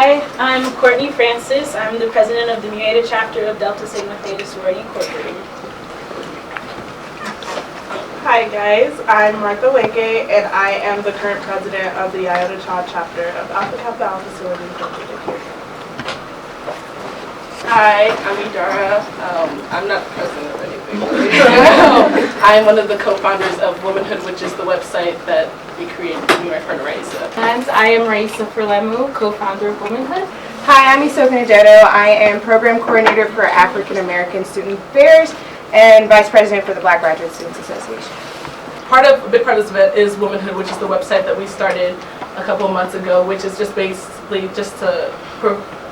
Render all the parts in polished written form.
Hi, I'm Courtney Francis. I'm the president of the Mu Eta chapter of Delta Sigma Theta Sorority Incorporated. Hi guys, I'm Martha Wake and I am the current president of the Iota Child chapter of Alpha Kappa Alpha Sorority Incorporated here. Hi, I'm Idara. I'm not the president of anything. I'm one of the co-founders of Womanhood, which is the website that we created with my friend Raisa. And I am Raisa Ferlemu, co-founder of Womanhood. Hi, I'm Isoka Nadeto. I am program coordinator for African American Student Affairs and vice president for the Black Graduate Students Association. A big part of this event is Womanhood, which is the website that we started a couple of months ago, which is just basically just to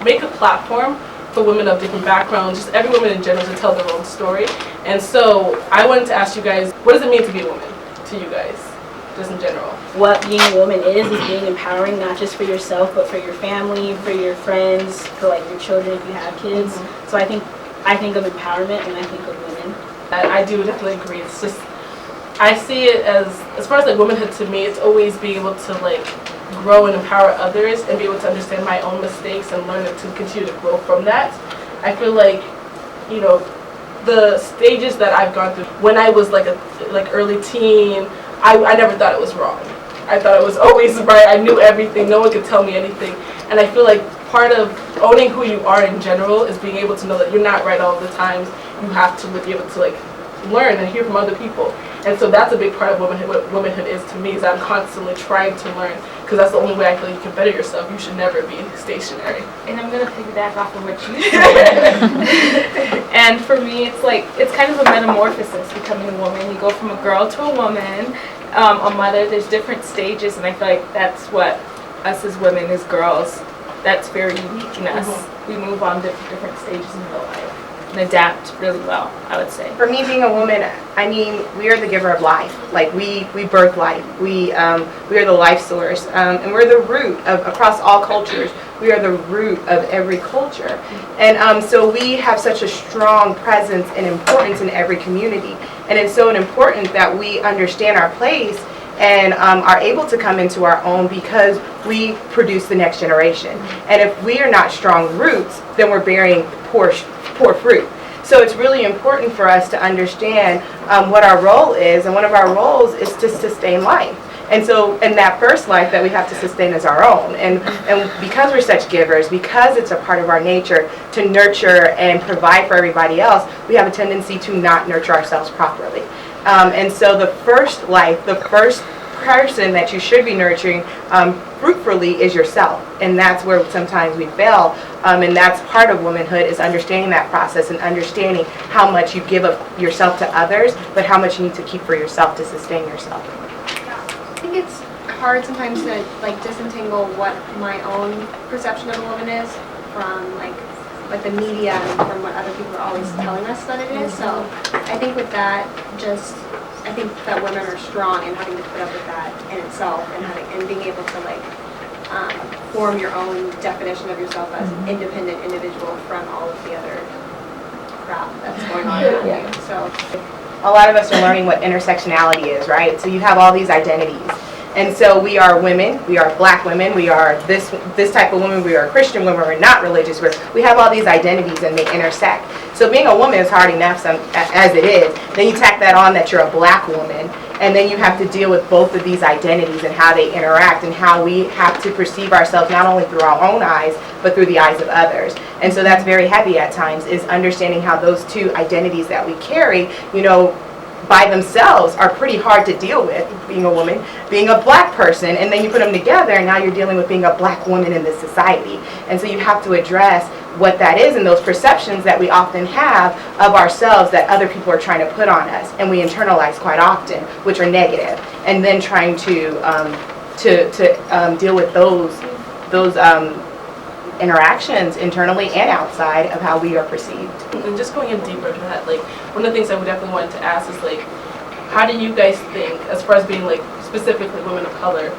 make a platform for women of different backgrounds, just every woman in general, to tell their own story. And so I wanted to ask you guys, what does it mean to be a woman to you guys, just in general? What being a woman is being empowering, not just for yourself, but for your family, for your friends, for like your children if you have kids. So I think of empowerment when I think of women. I do definitely agree. It's just, I see it as far as like womanhood to me, it's always being able to like grow and empower others and be able to understand my own mistakes and learn to continue to grow from that. I feel like, you know, the stages that I've gone through, when I was like early teen, I never thought it was wrong. I thought it was always right. I knew everything. No one could tell me anything. And I feel like part of owning who you are in general is being able to know that you're not right all the times. You have to be able to like learn and hear from other people. And so that's a big part of womanhood. What womanhood is to me is I'm constantly trying to learn, because that's the only way I feel like you can better yourself. You should never be stationary. And I'm going to piggyback off of what you said. And for me, it's kind of a metamorphosis, becoming a woman. You go from a girl to a woman, a mother. There's different stages, and I feel like that's what us as women, as girls, that's very unique in us. We move on different stages in our life and adapt really well, I would say. For me, being a woman, I mean, we are the giver of life. Like we birth life. We are the life source, and we're the root of across all cultures. We are the root of every culture, and so we have such a strong presence and importance in every community. And it's so important that we understand our place and are able to come into our own, because we produce the next generation. And if we are not strong roots, then we're bearing poor fruit. So it's really important for us to understand what our role is, and one of our roles is to sustain life. And so, in that first life that we have to sustain as our own, and because we're such givers, because it's a part of our nature to nurture and provide for everybody else, we have a tendency to not nurture ourselves properly. And so the first life, the first person that you should be nurturing fruitfully is yourself. And that's where sometimes we fail. And that's part of womanhood, is understanding that process and understanding how much you give of yourself to others, but how much you need to keep for yourself to sustain yourself. I think it's hard sometimes to like disentangle what my own perception of a woman is from like the media and from what other people are always telling us that it is. So I think with that, I think that women are strong in having to put up with that in itself, and being able to like form your own definition of yourself as an independent individual from all of the other crap that's going on around you. So a lot of us are learning what intersectionality is, right? So you have all these identities. And so we are women, we are black women, we are this type of woman, we are Christian women, we're not religious, we have all these identities and they intersect. So being a woman is hard enough as it is. Then you tack that on that you're a black woman, and then you have to deal with both of these identities and how they interact and how we have to perceive ourselves not only through our own eyes, but through the eyes of others. And so that's very heavy at times, is understanding how those two identities that we carry, you know, by themselves are pretty hard to deal with, being a woman, being a black person, and then you put them together and now you're dealing with being a black woman in this society. And so you have to address what that is and those perceptions that we often have of ourselves that other people are trying to put on us, and we internalize quite often, which are negative, and then trying to deal with those interactions internally and outside of how we are perceived. And just going in deeper into that, like one of the things I would definitely wanted to ask is like, how do you guys think, as far as being like specifically women of color,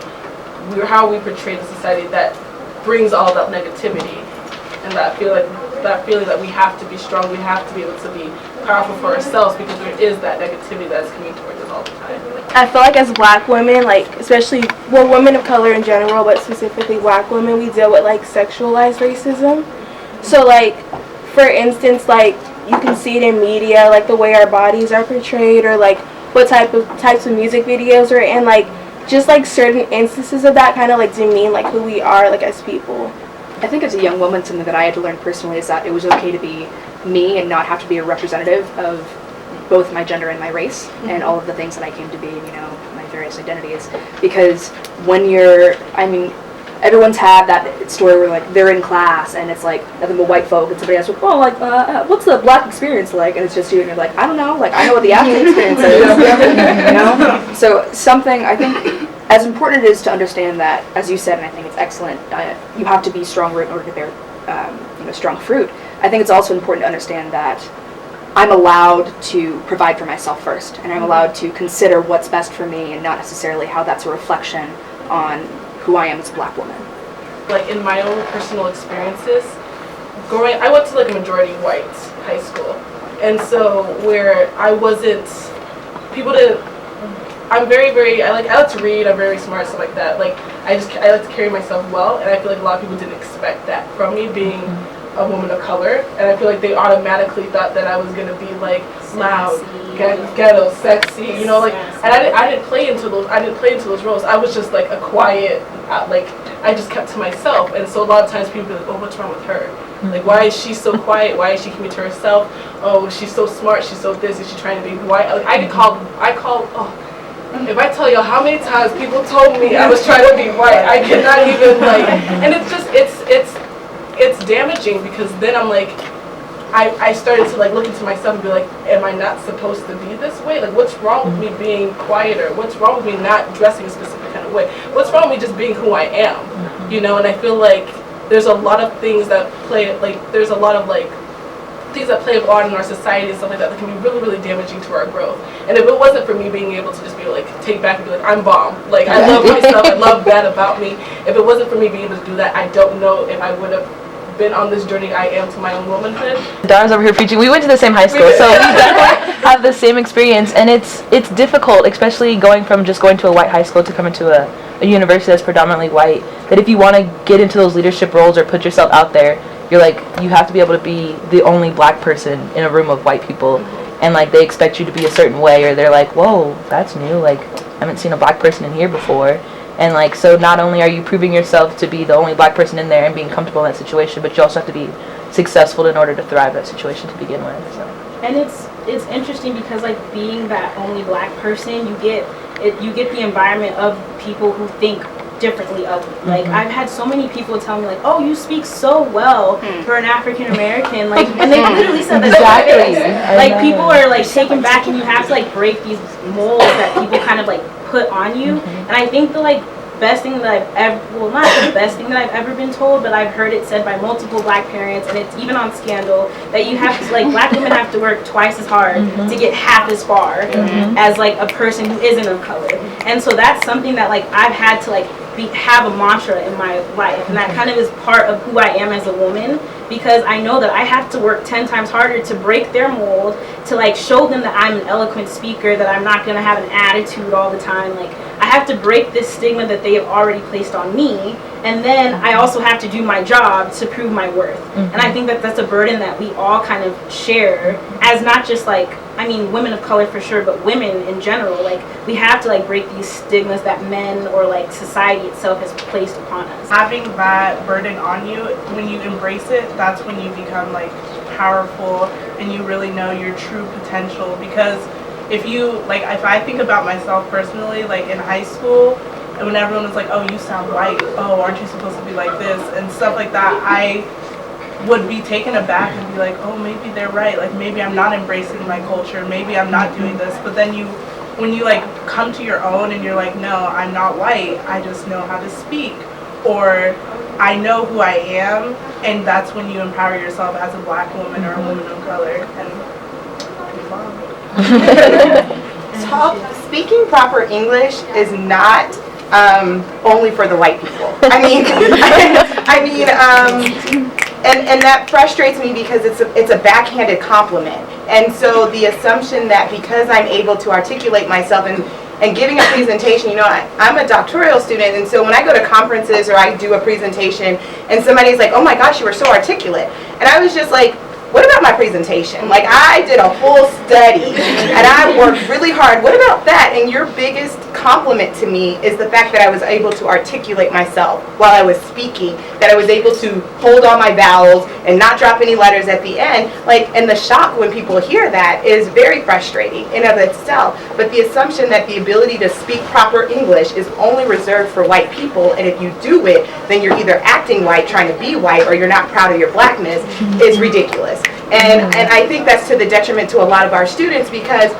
how are we portrayed in society that brings all that negativity, and that I feel like that feeling that we have to be strong, we have to be able to be powerful for ourselves, because there is that negativity that's coming towards us all the time. I feel like as Black women, like especially, well, women of color in general, but specifically Black women, we deal with like sexualized racism. So like, for instance, like you can see it in media, like the way our bodies are portrayed, or like what types of music videos are in, like just like certain instances of that kind of like demean like who we are like as people. I think as a young woman, something that I had to learn personally is that it was okay to be me and not have to be a representative of both my gender and my race and all of the things that I came to be, my various identities. Because when everyone's had that story where like they're in class and it's like nothing but white folk, and somebody asks, oh, like what's the Black experience like? And it's just you, and you're like, I don't know, like I know what the African experience is. So something, I think, as important it is to understand that, as you said, and I think it's excellent, you have to be strong root in order to bear strong fruit. I think it's also important to understand that I'm allowed to provide for myself first, and I'm allowed to consider what's best for me, and not necessarily how that's a reflection on who I am as a Black woman. Like in my own personal experiences, I went to like a majority white high school, and so where I wasn't, I'm I like to read, I'm very smart, stuff like that. Like I like to carry myself well, and I feel like a lot of people didn't expect that from me being a woman of color, and I feel like they automatically thought that I was gonna be like loud, ghetto, sexy, and I didn't play into those roles. I was just like a quiet, like I just kept to myself, and so a lot of times people be like, oh, what's wrong with her? Like, why is she so quiet? Why is she keeping to herself? Oh, she's so smart. She's so this. Is she trying to be white? Like if I tell you how many times people told me I was trying to be white, I cannot even like, and it's just it's damaging, because then I'm like, I started to like look into myself and be like, am I not supposed to be this way? Like, what's wrong with me being quieter? What's wrong with me not dressing a specific kind of way? What's wrong with me just being who I am? And I feel like there's a lot of things that play, like there's a lot of like things that play a part in our society and stuff like that can be really, really damaging to our growth. And if it wasn't for me being able to just be like, take back and be like, I'm bomb. Like, I love myself, I love that about me. If it wasn't for me being able to do that, I don't know if I would have been on this journey I am to my own womanhood. Donna's over here preaching. We went to the same high school, so we definitely have the same experience, and it's difficult, especially going to a white high school to come into a university that's predominantly white, that if you want to get into those leadership roles or put yourself out there, you're like, you have to be able to be the only Black person in a room of white people, and like they expect you to be a certain way, or they're like, whoa, that's new, like I haven't seen a Black person in here before. And like, so not only are you proving yourself to be the only Black person in there and being comfortable in that situation, but you also have to be successful in order to thrive in that situation to begin with. So. And it's interesting because like being that only Black person, you get the environment of people who think differently of you. Like I've had so many people tell me like, oh, you speak so well for an African American, like, and they literally said that. Exactly. Like people are like taken back, and you have to like break these molds that people kind of like put on you. And I think the like best thing that I've ever, well, not the best thing that I've ever been told, but I've heard it said by multiple Black parents, and it's even on Scandal, that you have to, like, Black women have to work twice as hard to get half as far as like a person who isn't of color. And so that's something that like I've had to like have a mantra in my life, and that kind of is part of who I am as a woman, because I know that I have to work 10 times harder to break their mold, to like show them that I'm an eloquent speaker, that I'm not going to have an attitude all the time. Like I have to break this stigma that they have already placed on me, and then I also have to do my job to prove my worth. And I think that that's a burden that we all kind of share, as not just like, I mean, women of color for sure, but women in general. Like we have to like break these stigmas that men or like society itself has placed upon us. Having that burden on you, when you embrace it, that's when you become like powerful and you really know your true potential. Because if I think about myself personally, like in high school, and when everyone was like, oh, you sound white, oh, aren't you supposed to be like this, and stuff like that, I would be taken aback and be like, oh, maybe they're right, like maybe I'm not embracing my culture, maybe I'm not doing this. But then when you like come to your own and you're like, no, I'm not white, I just know how to speak, or I know who I am, and that's when you empower yourself as a Black woman or a woman of color. So, speaking proper English is not only for the white people. I mean, And that frustrates me because it's a backhanded compliment. And so the assumption that because I'm able to articulate myself and giving a presentation, you know, I'm a doctoral student, and so when I go to conferences or I do a presentation and somebody's like, oh my gosh, you were so articulate. And I was just like, what about my presentation? Like, I did a full study and I worked really hard. What about that? And your biggest compliment to me is the fact that I was able to articulate myself while I was speaking, that I was able to hold all my vowels and not drop any letters at the end. Like, and the shock when people hear that is very frustrating in of itself. But the assumption that the ability to speak proper English is only reserved for white people, and if you do it, then you're either acting white, trying to be white, or you're not proud of your blackness, is ridiculous. And I think that's to the detriment to a lot of our students because,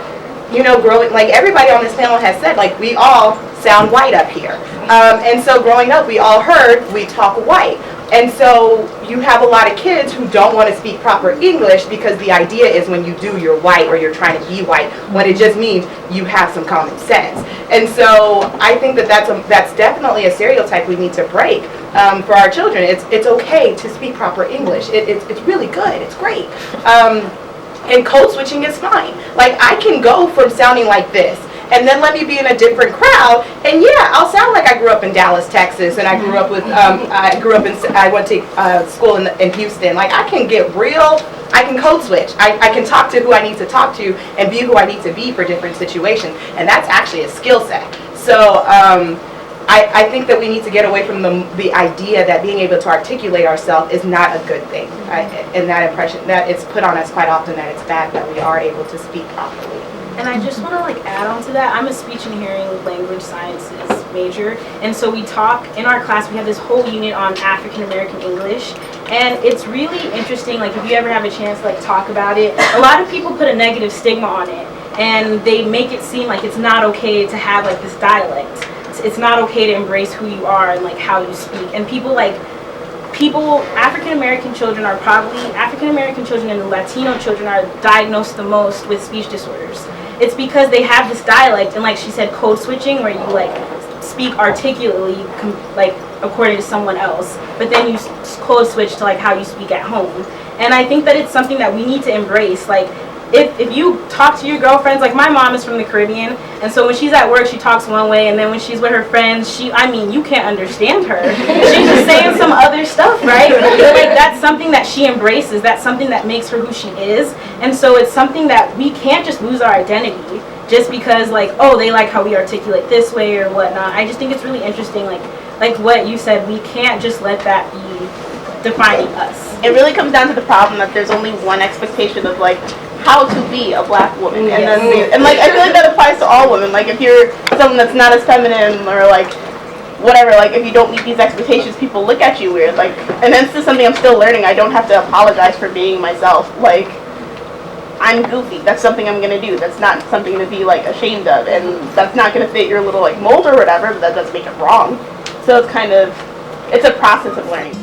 you know, growing, like everybody on this panel has said, like, we all sound white up here. And so growing up, we all heard we talk white. And so you have a lot of kids who don't want to speak proper English because the idea is when you do, you're white or you're trying to be white, when it just means you have some common sense. And so I think that that's definitely a stereotype we need to break for our children. It's okay to speak proper English. It's really good. It's great. And code switching is fine. Like, I can go from sounding like this and then let me be in a different crowd, and yeah, I'll sound like I grew up in Dallas, Texas, and I grew up with, I went to school in Houston. Like, I can get real, I can code switch. I can talk to who I need to talk to and be who I need to be for different situations, and that's actually a skill set. So I think that we need to get away from the idea that being able to articulate ourselves is not a good thing, and that impression that it's put on us quite often that it's bad that we are able to speak properly. And I just want to add on to that. I'm a speech and hearing language sciences major, and so we talk in our class. We have this whole unit on African American English, and it's really interesting. Like, if you ever have a chance to talk about it, a lot of people put a negative stigma on it, and they make it seem like it's not okay to have this dialect. It's not okay to embrace who you are and how you speak. And African American children are probably, African American children and Latino children are diagnosed the most with speech disorders. It's because they have this dialect, and like she said, code switching, where you speak articulately according to someone else, but then you code switch to how you speak at home. And I think that it's something that we need to embrace. If you talk to your girlfriends, my mom is from the Caribbean, and so when she's at work, she talks one way, and then when she's with her friends, you can't understand her. She's just saying some other stuff, right? But that's something that she embraces. That's something that makes her who she is. And so it's something that we can't just lose our identity just because, oh, they like how we articulate this way or whatnot. I just think it's really interesting, like what you said, we can't just let that be defining us. It really comes down to the problem that there's only one expectation of how to be a black woman, and then I feel like that applies to all women. If you're someone that's not as feminine or whatever, if you don't meet these expectations, people look at you weird. And this is something I'm still learning. I don't have to apologize for being myself. I'm goofy. That's something I'm gonna do. That's not something to be ashamed of, and that's not gonna fit your little mold or whatever. But that doesn't make it wrong. So it's a process of learning.